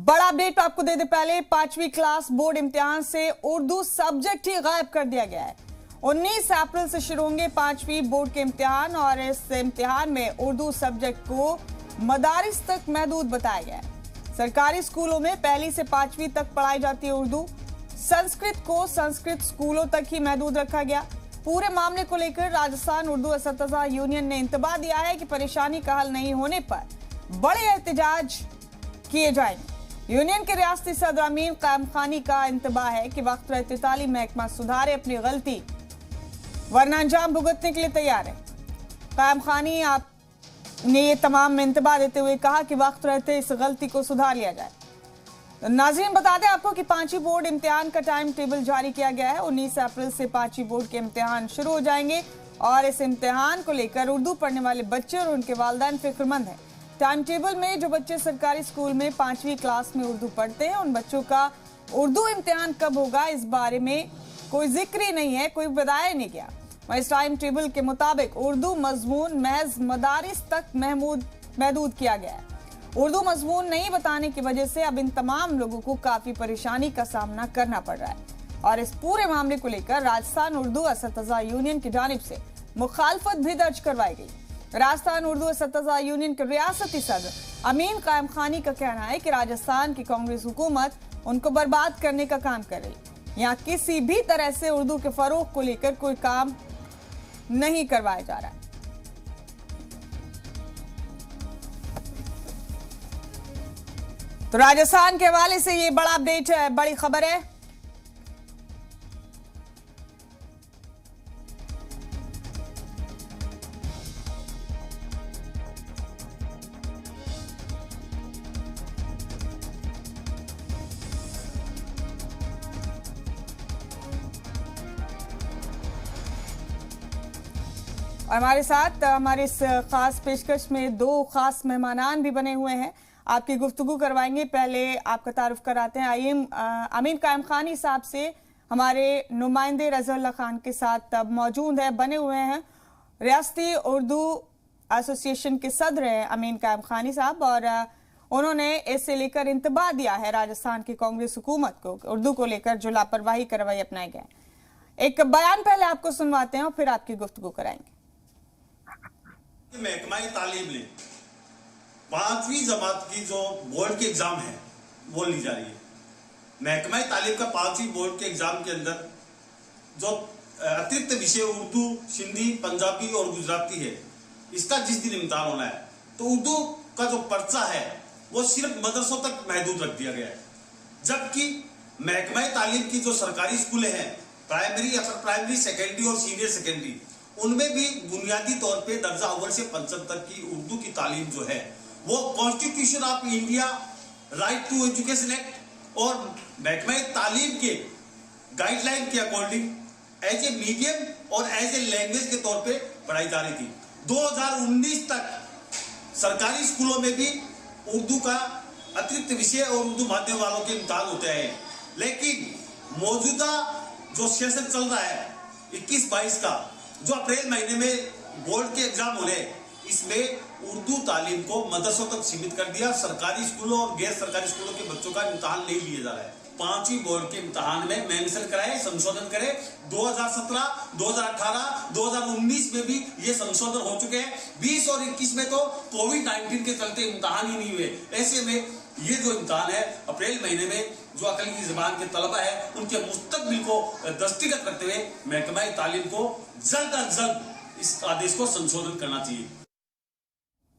बड़ा अपडेट आपको दे दे पहले, 5वीं क्लास बोर्ड इम्तिहान से उर्दू सब्जेक्ट ही गायब कर दिया गया है। 19 अप्रैल से शुरू होंगे 5वीं बोर्ड के इम्तिहान और इस इम्तिहान में उर्दू सब्जेक्ट को मदारिस तक महदूद बताया गया है। सरकारी स्कूलों में 1ली से 5वीं तक पढ़ाई जाती है उर्दू। संस्कृत को संस्कृत स्कूलों तक ही महदूद रखा गया। पूरे मामले को लेकर राजस्थान उर्दू असतज़ा यूनियन ने इंतबाह दिया है कि परेशानी का हल नहीं होने पर बड़े एहतजाज किए जाएंगे। यूनियन के रियासती सदर अमीन कायम खानी का इंतबाह है कि वक्त रहते तालीम महकमा सुधारे अपनी गलती, वरना अंजाम भुगतने के लिए तैयार है। कायम खानी आपने ये तमाम इंतबाह देते हुए कहा कि वक्त रहते इस गलती को सुधार लिया जाए। नाज़रीन बता दें आपको कि 5वीं बोर्ड इम्तिहान का टाइम टेबल जारी किया गया है। 19 अप्रैल से 5वीं बोर्ड के इम्तिहान शुरू हो जाएंगे और इस इम्तिहान को लेकर उर्दू पढ़ने वाले बच्चे और उनके वालिदैन फिक्रमंद हैं। टाइम टेबल में जो बच्चे सरकारी स्कूल में 5वीं क्लास में उर्दू पढ़ते हैं, उन बच्चों का उर्दू इम्तिहान कब होगा इस बारे में कोई जिक्र ही नहीं है, कोई बताया नहीं गया। इस टाइम टेबल के मुताबिक उर्दू मजमून महज मदारिस तक महदूद किया गया है। उर्दू मजमून नहीं बताने की वजह से अब इन तमाम लोगों को काफी परेशानी का सामना करना पड़ रहा है और इस पूरे मामले को लेकर राजस्थान उर्दू असतज़ा यूनियन की जानिब से मुखालफत भी दर्ज करवाई गई। राजस्थान उर्दू असतज़ा यूनियन के रियासती सदर अमीन कायम खानी का कहना है कि राजस्थान की कांग्रेस हुकूमत उनको बर्बाद करने का काम कर रही। यहाँ किसी भी तरह से उर्दू के फरोग को लेकर कोई काम नहीं करवाया जा रहा है। तो राजस्थान के हवाले से ये बड़ा अपडेट है, बड़ी खबर है। और हमारे साथ हमारे इस खास पेशकश में 2 खास मेहमानान भी बने हुए हैं, आपकी गुफ्तगू करवाएंगे। पहले आपका तारुफ कराते हैं अमीन कायम खानी साहब से। हमारे नुमाइंदे रज़ा खान के साथ अब मौजूद है, बने हुए हैं। रियासती उर्दू एसोसिएशन के सदर हैं अमीन कायम खानी साहब और उन्होंने इससे लेकर इंतबाह दिया है राजस्थान की कांग्रेस हुकूमत को, उर्दू को लेकर जो लापरवाही करवाई अपनाए गए। एक बयान पहले आपको सुनवाते हैं और फिर आपकी गुफ्तगू कराएंगे। महकमा तालीम ने 5वीं जमात की जो बोर्ड के एग्जाम है वो ली जा रही है। महकमा तालीम का 5वीं बोर्ड के एग्जाम के अंदर जो अतिरिक्त विषय उर्दू, सिंधी, पंजाबी और गुजराती है, इसका जिस दिन इम्तिहान होना है तो उर्दू का जो पर्चा है वो सिर्फ मदरसों तक महदूद रख दिया गया है। जबकि महकमा तालीम की जो सरकारी स्कूलें हैं, प्राइमरी, अपर प्राइमरी, सेकेंडरी और सीनियर सेकेंडरी, उनमें भी बुनियादी तौर पे दर्जा अव्वल से 5वीं तक की उर्दू की तालीम जो है वो constitution of India, right to education act और महकमा तालीम के गाइडलाइन के अकॉर्डिंग एज ए मीडियम और एज ए लैंग्वेज के तौर पे पढ़ाई जा रही थी। 2019 तक सरकारी स्कूलों में भी उर्दू का अतिरिक्त विषय और उर्दू माध्यम वालों के इम्तिहान होते हैं। लेकिन मौजूदा जो सेशन चल रहा है 21-22 का, जो अप्रैल महीने में बोर्ड के एग्जाम हो रहे, इसमें उर्दू तालीम को मदरसों तक सीमित कर दिया। सरकारी स्कूलों और गैर सरकारी स्कूलों के बच्चों का इम्तिहान नहीं लिया जा रहा है। 5वीं बोर्ड के इम्तिहान में मेंशन कराए, संशोधन करे। 2017, 2018, 2019 में भी ये संशोधन हो चुके हैं। 20 और 21 में तो कोविड-19 के चलते इम्तिहान ही नहीं हुए। ऐसे में ये जो इम्तिहान है अप्रैल महीने में, जो अकल की ज़बान के तलबा है उनके मुस्तकबिल को दृष्टिगत रखते हुए महकमा तालीम को जल्द अज जल्द इस आदेश को संशोधन करना चाहिए।